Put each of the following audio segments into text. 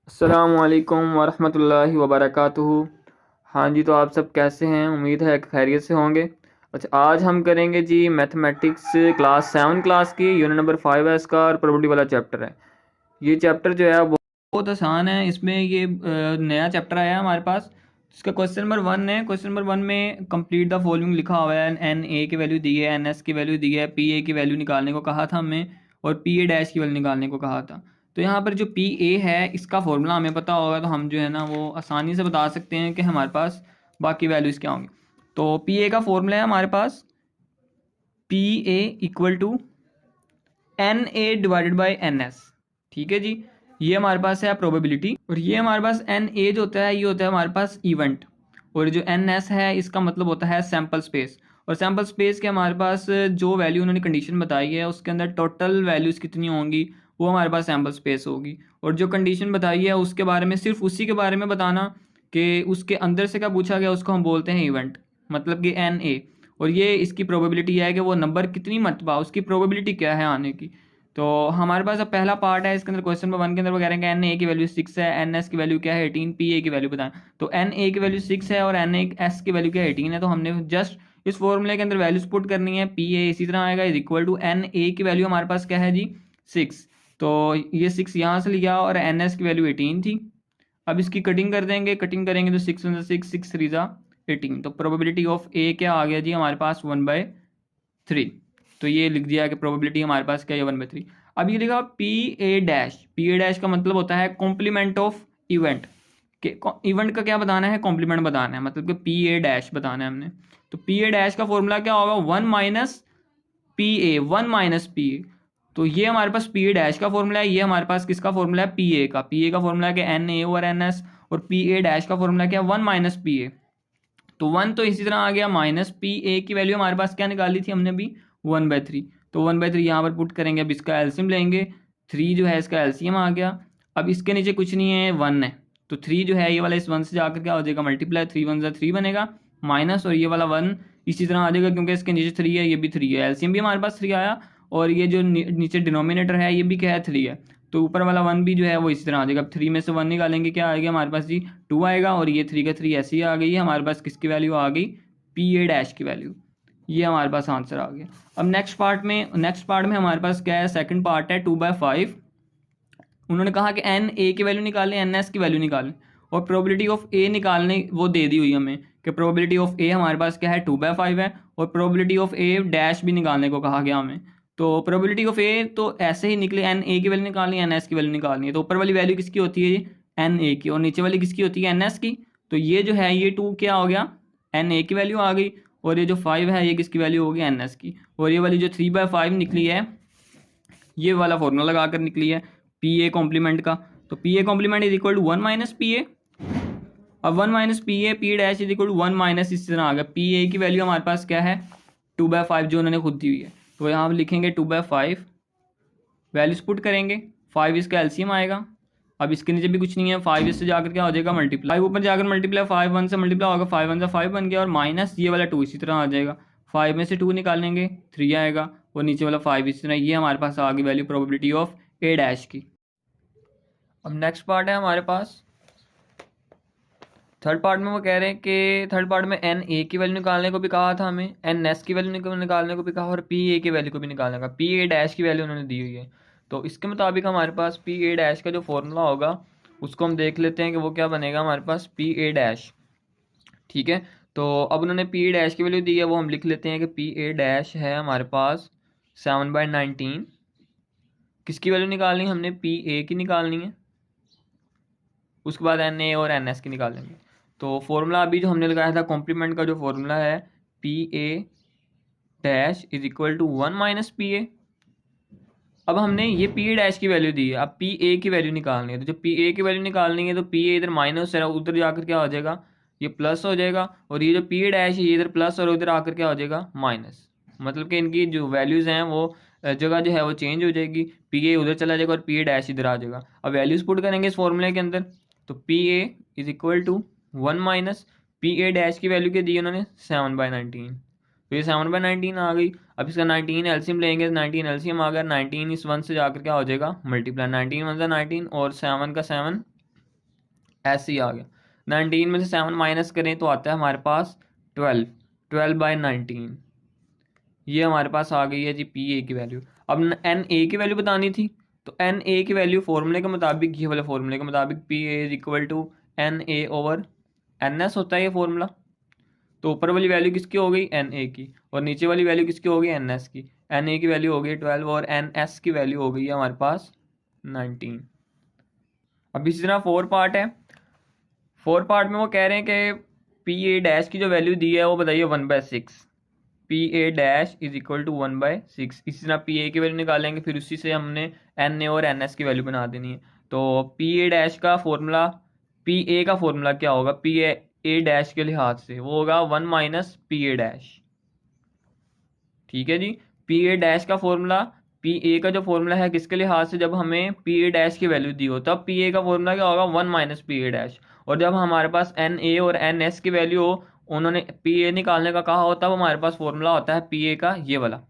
अस्सलामुअलैकुम वरहमतुल्लाहि वबरकातुहू। हाँ जी, तो आप सब कैसे हैं? उम्मीद है कि खैरियत से होंगे। अच्छा, आज हम करेंगे जी मैथमेटिक्स क्लास 7 क्लास की यूनिट नंबर 5 है इसका, और प्रोबेबिलिटी वाला चैप्टर है। ये चैप्टर जो है वो बहुत आसान है। इसमें ये नया चैप्टर आया है हमारे पास। इसका क्वेश्चन नंबर 1 है। क्वेश्चन नंबर 1 में कंप्लीट द फॉलोइंग लिखा हुआ है। एन ए की वैल्यू दी है, एन एस की वैल्यू दी है, पी ए की वैल्यू निकालने को कहा था हमें, और पी ए डैश की वैल्यू निकालने को कहा था। तो यहाँ पर जो पी ए है इसका फॉर्मूला हमें पता होगा, तो हम जो है ना वो आसानी से बता सकते हैं कि हमारे पास बाकी वैल्यूज़ क्या होंगी। तो पी ए का फॉर्मूला है हमारे पास P A equal to N A divided by N S. ठीक है जी, ये हमारे पास है प्रोबेबिलिटी, और ये हमारे पास एन ए जो होता है ये होता है हमारे पास इवेंट, और जो एन एस है इसका मतलब होता है सैम्पल स्पेस। और सैम्पल स्पेस के हमारे पास जो वैल्यू उन्होंने कंडीशन बताई है उसके अंदर टोटल वैल्यूज़ कितनी होंगी वो हमारे पास सैम्पल स्पेस होगी। और जो कंडीशन बताई है उसके बारे में, सिर्फ उसी के बारे में बताना कि उसके अंदर से क्या पूछा गया, उसको हम बोलते हैं इवेंट, मतलब कि एन ए। और ये इसकी प्रोबेबिलिटी है कि वो नंबर कितनी मरतबा, उसकी प्रोबेबिलिटी क्या है आने की। तो हमारे पास अब पहला पार्ट है इसके अंदर। क्वेश्चन नंबर 1 के अंदर वो कह रहे हैं कि एन ए की वैल्यू 6 है, एन एस की वैल्यू क्या है 18, पी ए की वैल्यू बताएं। तो एन ए की वैल्यू 6 है और एन एस की वैल्यू क्या है 18 है, तो हमने जस्ट इस फॉर्मूले के अंदर वैल्यूज पुट करनी है। पी ए इसी तरह आएगा is equal to N A की वैल्यू हमारे पास क्या है जी 6। तो ये 6 यहाँ से लिया और एन एस की वैल्यू 18 थी। अब इसकी कटिंग कर देंगे, कटिंग करेंगे तो 6 वन 6, 6 3 ज़ा 18। तो प्रोबेबिलिटी ऑफ ए क्या आ गया जी हमारे पास 1/3। तो ये लिख दिया कि प्रोबेबिलिटी हमारे पास क्या है 1/3। अब ये लिखा P A dash. P A dash का मतलब होता है कॉम्प्लीमेंट ऑफ इवेंट। के इवेंट का क्या बताना है, कॉम्प्लीमेंट बताना है, मतलब कि पी ए डैश बताना है हमने। तो पी ए डैश का फॉर्मूला क्या होगा 1 माइनस पी ए, 1 माइनस पी ए। तो ये हमारे पास पी ए डैश का फॉर्मूला है, ये हमारे पास किसका फॉर्मूला है पी ए का। पी ए का फॉर्मूला है कि N A over N S, और पी ए डैश का फॉर्मूला क्या है 1 माइनस पी ए। तो 1 तो इसी तरह आ गया, माइनस पी ए की वैल्यू हमारे पास क्या निकाली थी हमने भी 1/3। तो 1/3 यहाँ पर पुट करेंगे। अब इसका एल्सियम लेंगे, 3 जो है इसका एल्सियम आ गया। अब इसके नीचे कुछ नहीं है, 1 है। तो 3 जो है ये वाला इस 1 से जाकर क्या हो जाएगा मल्टीप्लाई, 3 1 3 बनेगा, माइनस, और ये वाला 1 इसी तरह आ जाएगा क्योंकि इसके नीचे 3 है, ये भी 3 है, एल्सियम भी हमारे पास 3 आया। और ये जो नीचे डिनोमिनेटर है ये भी क्या है 3 है। तो ऊपर वाला 1 भी जो है वो इसी तरह आ जाएगा। अब 3 में से 1 निकालेंगे क्या आएगा हमारे पास जी 2 आएगा, और ये 3 का 3 ऐसी आ गई है हमारे पास। किसकी वैल्यू आ गई पी ए डैश की वैल्यू। ये हमारे पास आंसर आ गया। अब नेक्स्ट पार्ट में हमारे पास क्या है, सेकंड पार्ट है 2/5। उन्होंने कहा कि एन ए की वैल्यू निकालें, एन एस की वैल्यू निकालें, और प्रोबेबिलिटी ऑफ ए निकालने वो दे दी हुई हमें कि प्रोबेबिलिटी ऑफ ए हमारे पास क्या है 2/5 है, और प्रोबेबिलिटी ऑफ ए डैश भी निकालने को कहा गया हमें। तो प्रोबेबिलिटी ऑफ ए तो ऐसे ही निकले, एन ए की वैल्यू निकालनी है, एन एस की वैल्यू निकालनी है। तो ऊपर वाली वैल्यू किसकी होती है एन ए की, और नीचे वाली किसकी होती है एन एस की। तो ये जो है ये 2 क्या हो गया एन ए की वैल्यू आ गई, और ये जो 5 है ये किसकी वैल्यू होगी एन एस की। और ये वाली जो 3/5 निकली है ये वाला फॉर्मूला लगाकर निकली है पी ए कॉम्प्लीमेंट का। तो P A complement is equal to 1 minus P A. अब 1 minus P A, P dash is equal to 1 minus, इस तरह आ गया। पी ए की वैल्यू हमारे पास क्या है 2/5 जो उन्होंने खुद दी हुई है। तो यहाँ हम लिखेंगे 2/5, वैल्यूज पुट करेंगे, 5 इसका एलसीएम आएगा। अब इसके नीचे भी कुछ नहीं है, 5 इससे जाकर क्या हो जाएगा मल्टीप्लाई, ऊपर जाकर मल्टीप्लाई, 5 1 से मल्टीप्लाई होगा, 5 1 से 5 बन गया, और माइनस ये वाला 2 इसी तरह आ जाएगा। 5 में से 2 निकालेंगे 3 आएगा, और नीचे वाला 5 इसी तरह। ये हमारे पास आ गई value probability of A dash की। अब नेक्स्ट पार्ट है हमारे पास थर्ड पार्ट में। वो कह रहे हैं कि थर्ड पार्ट में एन ए की वैल्यू निकालने को भी कहा था हमें, एन एस की वैल्यू निकालने को भी कहा, और पी ए की वैल्यू को भी निकालने का। पी ए डैश की वैल्यू उन्होंने दी हुई है। तो इसके मुताबिक हमारे पास पी ए डैश का जो फॉर्मूला होगा उसको हम देख लेते हैं कि वो क्या बनेगा हमारे पास पी ए डैश। ठीक है, तो अब उन्होंने पी ए डैश की वैल्यू दी है, वो हम लिख लेते हैं कि पी ए डैश है हमारे पास 7/19। किसकी वैल्यू निकालनी है हमने पी ए की निकालनी है, उसके बाद एन ए और एन एस की निकालेंगे। तो फॉर्मूला अभी जो हमने लगाया था कॉम्प्लीमेंट का जो फॉर्मूला है P A dash is equal to 1 minus P A. अब हमने ये पी ए डैश की वैल्यू दी है, अब पी ए की वैल्यू निकालनी है। तो जब पी ए की वैल्यू निकालनी है तो पी ए इधर माइनस है, उधर जाकर क्या हो जाएगा ये प्लस हो जाएगा, और ये जो पी ए डैश है ये इधर प्लस और उधर आकर क्या हो जाएगा माइनस। मतलब कि इनकी जो वैल्यूज़ हैं वो जगह जो है वो चेंज हो जाएगी, पी ए उधर चला जाएगा और पी ए डैश इधर आ जाएगा। अब वैल्यूज़ पुट करेंगे इस फॉर्मूले के अंदर। तो P A is equal to 1 minus P A dash की वैल्यू क्या दी उन्होंने 7/19। तो ये 7/19 आ गई। अब इसका 19 एलसीएम लेंगे, 19 एलसीएम आ गया, 19 इस 1 से जाकर क्या हो जाएगा मल्टीप्लाई, 19 1 19, और 7 का 7 ऐसे ही आ गया। 19 में से 7 माइनस करें तो आता है हमारे पास 12, 12/19। ये हमारे पास आ गई है जी पी ए की वैल्यू। अब एन ए की वैल्यू बतानी थी, तो एन ए की वैल्यू फॉर्मूले के मुताबिक, ये वाले फॉर्मूले के मुताबिक P A is equal to N A over N S होता है ये फॉर्मूला। तो ऊपर वाली वैल्यू किसकी हो गई, एन ए की, और नीचे वाली वैल्यू किसकी हो गई, एन एस की। एन ए की वैल्यू हो गई 12 और एन एस की वैल्यू हो गई है हमारे पास 19। अब इसी तरह फोर पार्ट है। फोर पार्ट में वो कह रहे हैं कि पी ए डैश की जो वैल्यू दी है वो बताइए 1/6। P A dash is equal to 1/6। इसी तरह पी ए की वैल्यू निकालेंगे, फिर उसी से हमने एन ए और एन एस की वैल्यू बना देनी है। तो पी ए डैश का फॉर्मूला, पी ए का फॉर्मूला क्या होगा पी ए डैश के लिहाज से, वो होगा 1 माइनस पी ए डैश। ठीक है जी। पी ए डैश का फॉर्मूला, पी ए का जो फॉर्मूला है किसके लिहाज से, जब हमें पी ए डैश की वैल्यू दी हो तब पी ए का फॉर्मूला क्या होगा 1 माइनस पी ए डैश। और जब हमारे पास एन ए और एन एस की वैल्यू हो, उन्होंने पी ए निकालने का कहा हो, तब हमारे पास फॉर्मूला होता है पी ए का ये वाला।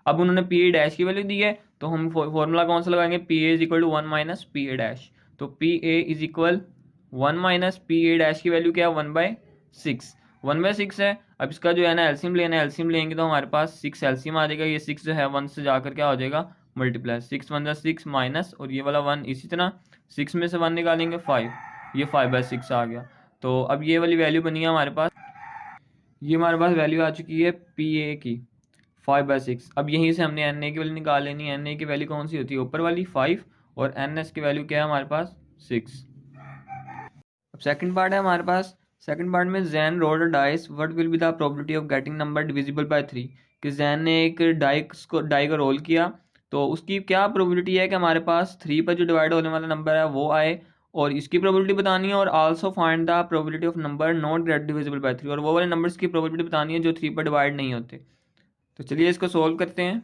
अब उन्होंने पी ए डैश की वैल्यू दी है, तो हम फॉर्मूला कौन सा लगाएंगे, P A is equal to 1 minus P A dash. तो P A is equal 1 minus P A dash की वैल्यू क्या है 1/6। 1/6 है। अब इसका जो है ना एलसीएम लेना है, एलसीएम लेंगे तो हमारे पास 6 एलसीएम आ जाएगा। ये 6 जो है 1 से जाकर क्या हो जाएगा मल्टीप्लाई, 6 1 6 माइनस, और ये वाला 1 इसी तरह 6 में से 1 निकालेंगे 5, ये 5/6 आ गया। तो अब ये वाली वैल्यू बनी है हमारे पास, ये हमारे पास वैल्यू आ चुकी है पी ए की 5/6। अब यहीं से हमने एन ए की वैल्यू निकाल लेनी है। एन ए की वैल्यू कौन सी होती है, ऊपर वाली 5, और एन एस की वैल्यू क्या है हमारे पास 6। अब सेकंड पार्ट है हमारे पास। सेकंड पार्ट में Jain rolled a dice, what will be the probability of getting number divisible by 3। कि जैन ने एक डाई का रोल किया, तो उसकी क्या प्रोबेबिलिटी है कि हमारे पास 3 पर जो डिवाइड होने वाला नंबर है वो आए, और इसकी प्रोबेबिलिटी बतानी है। और also find the probability of number not gate divisible by 3, और वो वाले नंबर्स की प्रोबेबिलिटी बतानी है जो 3 पर डिवाइड नहीं होते। तो चलिए इसको सोल्व करते हैं।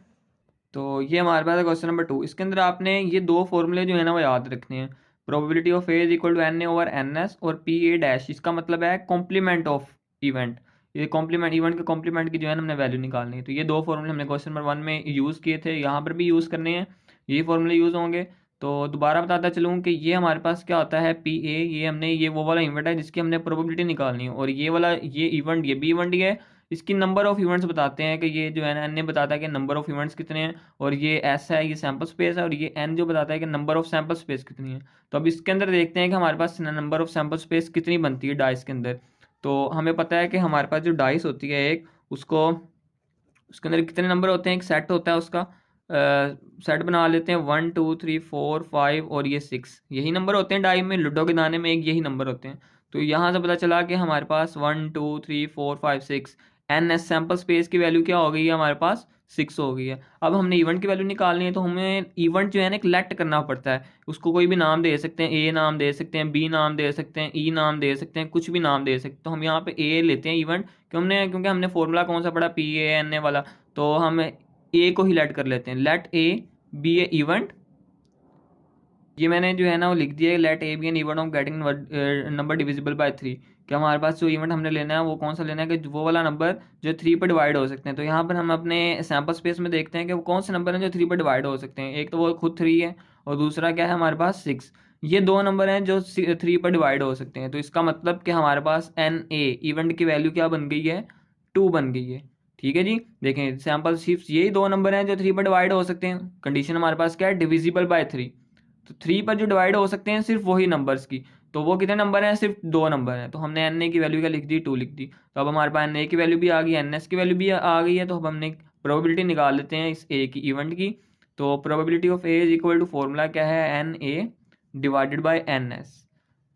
तो ये हमारे पास है क्वेश्चन नंबर 2। इसके अंदर आपने ये दो फॉर्मूले जो है ना वो याद रखने हैं। Probability of A is equal to N A over N S, और पी ए डैश इसका मतलब है कॉम्प्लीमेंट ऑफ इवेंट। ये कॉम्प्लीमेंट इवेंट के कॉम्प्लीमेंट की जो है ना हमने वैल्यू निकालनी है। तो ये दो फॉर्मूले हमने क्वेश्चन नंबर 1 में यूज़ किए थे, यहाँ पर भी यूज़ करने हैं, ये फॉर्मूले यूज़ होंगे। तो दोबारा बताता चलूँ कि ये हमारे पास क्या होता है पी ए, ये हमने ये वो वाला इवेंट है जिसकी हमने प्रोबेबिलिटी निकालनी है, और ये वाला ये इवेंट ये बी इवेंट ही है, इसकी नंबर ऑफ इवेंट्स बताते हैं कि ये जो है ना एन ए बताता है कि नंबर ऑफ इवेंट्स कितने हैं, और ये एस है ये सैम्पल स्पेस है, और ये एन जो बताता है कि नंबर ऑफ सैम्पल स्पेस कितनी है। तो अब इसके अंदर देखते हैं कि हमारे पास नंबर ऑफ सैम्पल स्पेस कितनी बनती है डाइस के अंदर। तो हमें पता है कि हमारे पास जो डाइस होती है एक, उसको उसके अंदर कितने नंबर होते हैं, एक सेट होता है उसका, सेट बना लेते हैं 1 2 3 4 5 और ये 6, यही नंबर होते हैं डाई में, लूडो के दाने में एक यही नंबर होते हैं। तो यहाँ से पता चला कि हमारे पास 1 2 3 4 5 6 एन एस सैम्पल स्पेस की वैल्यू क्या हो गई है हमारे पास 6 हो गई है। अब हमने इवेंट की वैल्यू निकालनी है, तो हमें इवेंट जो है ना एक लेट करना पड़ता है। उसको कोई भी नाम दे सकते हैं, ए नाम दे सकते हैं, बी नाम दे सकते हैं, ई नाम दे सकते हैं, कुछ भी नाम दे सकते हैं। तो हम यहाँ पे ए लेते हैं इवेंट, क्योंकि हमने फॉर्मूला कौन सा पढ़ा पी ए एन ए वाला, तो हम ए को ही लेट कर लेते हैं। Let A be a event, ये मैंने जो है ना वो लिख दिया है, let A be an event of getting number divisible by 3। कि हमारे पास जो इवेंट हमने लेना है वो कौन सा लेना है कि वो वाला नंबर जो 3 पर डिवाइड हो सकते हैं। तो यहाँ पर हम अपने सैम्पल स्पेस में देखते हैं कि वो कौन से नंबर हैं जो 3 पर डिवाइड हो सकते हैं। एक तो वो खुद 3 है, और दूसरा क्या है हमारे पास 6। ये दो नंबर हैं जो 3 पर डिवाइड हो सकते हैं। तो इसका मतलब कि हमारे पास एन ए इवेंट की वैल्यू क्या बन गई है 2 बन गई है। ठीक है जी। देखें सैम्पल सिर्फ यही दो नंबर हैं जो 3 पर डिवाइड हो सकते हैं। कंडीशन हमारे पास क्या है डिविजिबल बाय 3। तो 3 पर जो डिवाइड हो सकते हैं सिर्फ वही नंबर्स की, तो वो कितने नंबर हैं, सिर्फ 2 नंबर हैं। तो हमने एन ए की वैल्यू क्या लिख दी 2 लिख दी। तो अब हमारे पास एन ए की वैल्यू भी आ गई, एन एस की वैल्यू भी आ गई है। तो अब हमने प्रोबेबिलिटी निकाल लेते हैं इस ए की इवेंट की। तो probability of A is equal to formula क्या है N A divided by N S.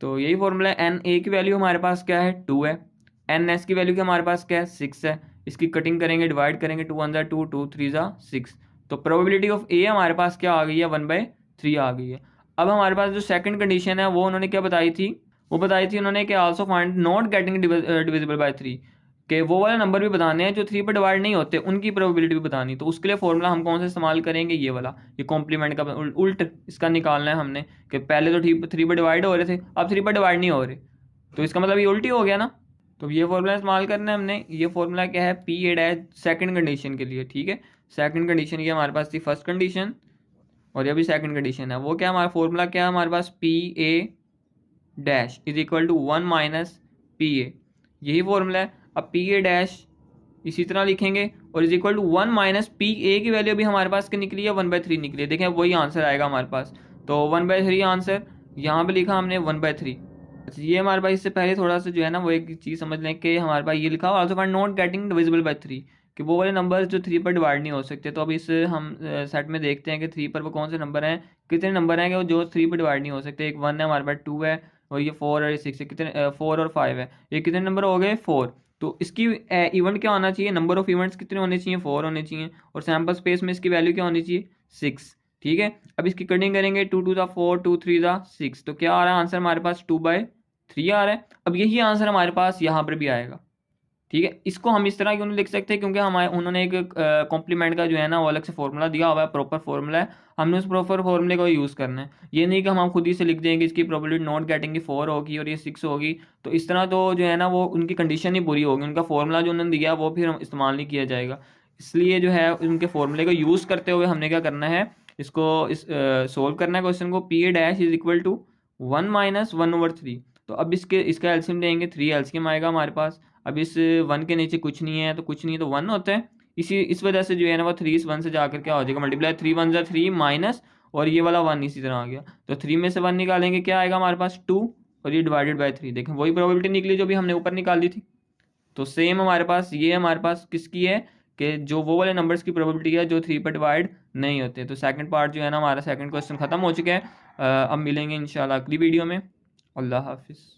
तो यही फॉर्मूला है। एन ए की वैल्यू हमारे पास क्या है 2 है, एन एस की वैल्यू क्या हमारे पास क्या है 6 है। इसकी कटिंग करेंगे डिवाइड करेंगे, 2 1 2 2 3 6। तो प्रोबेबिलिटी ऑफ ए हमारे पास क्या आ गई है 1/3 आ गई है। अब हमारे पास जो सेकंड कंडीशन है वो उन्होंने क्या बताई थी, वो बताई थी उन्होंने कि also find not getting divisible by 3, कि वो वाले नंबर भी बताने हैं जो 3 पर डिवाइड नहीं होते, उनकी प्रोबेबिलिटी भी बतानी। तो उसके लिए फॉर्मूला हम कौन सा इस्तेमाल करेंगे, ये वाला, ये कॉम्प्लीमेंट का उल्ट इसका निकालना है हमने, कि पहले तो 3 पर डिवाइड हो रहे थे, अब 3 पर डिवाइड नहीं हो रहे, तो इसका मतलब ये उल्टी हो गया ना। तो ये फॉर्मूला इस्तेमाल करना है हमने। ये फॉर्मूला क्या है P A dash second condition के लिए। ठीक है, सेकंड कंडीशन ये हमारे पास थी फर्स्ट कंडीशन, और ये भी सेकंड कंडीशन है। वो क्या हमारा फॉर्मूला क्या है हमारे पास P A dash is equal to 1 minus P A, यही फॉर्मूला है। अब पी ए डैश इसी तरह लिखेंगे और is equal to 1 minus P A की वैल्यू भी हमारे पास क्या निकली है, 1/3 निकली है। देखें वही आंसर आएगा हमारे पास, तो 1/3 आंसर यहाँ पे लिखा हमने 1/3। अच्छा ये हमारे पास, इससे पहले थोड़ा सा जो है ना वो एक चीज़ समझ लें कि हमारे पास ये लिखा हुआ also find not getting divisible by 3, कि वो वाले नंबर जो 3 पर डिवाइड नहीं हो सकते। तो अब इस हम सेट में देखते हैं कि 3 पर वो कौन से नंबर हैं, कितने नंबर हैं कि वो जो 3 पर डिवाइड नहीं हो सकते। एक 1 है हमारे पास, 2 है और ये 4 और 6 है, कितने 4 और 5 है, ये कितने नंबर हो गए 4। तो इसकी इवेंट क्या होना चाहिए, नंबर ऑफ इवेंट्स कितने होने चाहिए, 4 होने चाहिए, और सैम्पल स्पेस में इसकी वैल्यू क्या होनी चाहिए 6। ठीक है, अब इसकी कटिंग करेंगे, 2 2 4, 2 3 6, तो क्या आ रहा है आंसर हमारे पास 2/3 आ रहा है। अब यही आंसर हमारे पास यहाँ पर भी आएगा। ठीक है, इसको हम इस तरह क्यों नहीं लिख सकते, क्योंकि हमारे उन्होंने एक कॉम्प्लीमेंट का जो है ना वो अलग से फॉर्मूला दिया हुआ है, प्रॉपर फॉर्मूला है, हमने उस प्रॉपर फॉर्मूले को यूज़ करना है। ये नहीं कि हम खुद ही से लिख देंगे इसकी प्रोबेबिलिटी नॉट गेटिंग की 4 होगी और ये 6 होगी, तो इस तरह तो जो है ना वो उनकी कंडीशन ही पूरी होगी, उनका फॉर्मूला जो उन्होंने दिया वो फिर इस्तेमाल नहीं किया जाएगा। इसलिए जो है उनके फॉर्मूले को यूज़ करते हुए हमने क्या करना है, इसको इस सोल्व करना है क्वेश्चन को। P A dash is equal to 1 minus 1/3। तो अब इसका एलसीएम लेंगे, 3 एलसीएम आएगा हमारे पास। अब इस 1 के नीचे कुछ नहीं है, तो कुछ नहीं है तो 1 होता है। इस वजह से जो है ना वो 3 इस 1 से जाकर क्या हो जाएगा, मल्टीप्लाई 3 1 जा 3 माइनस, और ये वाला 1 इसी तरह आ गया, तो 3 में से 1 निकालेंगे क्या आएगा हमारे पास 2, और ये डिवाइडेड बाय 3। देखें वही प्रोबेबिलिटी निकली जो भी हमने ऊपर निकाली थी। तो सेम हमारे पास ये हमारे पास किसकी है, कि जो वो वाले नंबर्स की प्रोबेबिलिटी है जो 3 पर डिवाइड नहीं होते। तो सेकंड पार्ट जो है ना हमारा सेकंड क्वेश्चन खत्म हो चुका है। अब मिलेंगे इंशाल्लाह अगली वीडियो में। अल्लाह हाफिज़।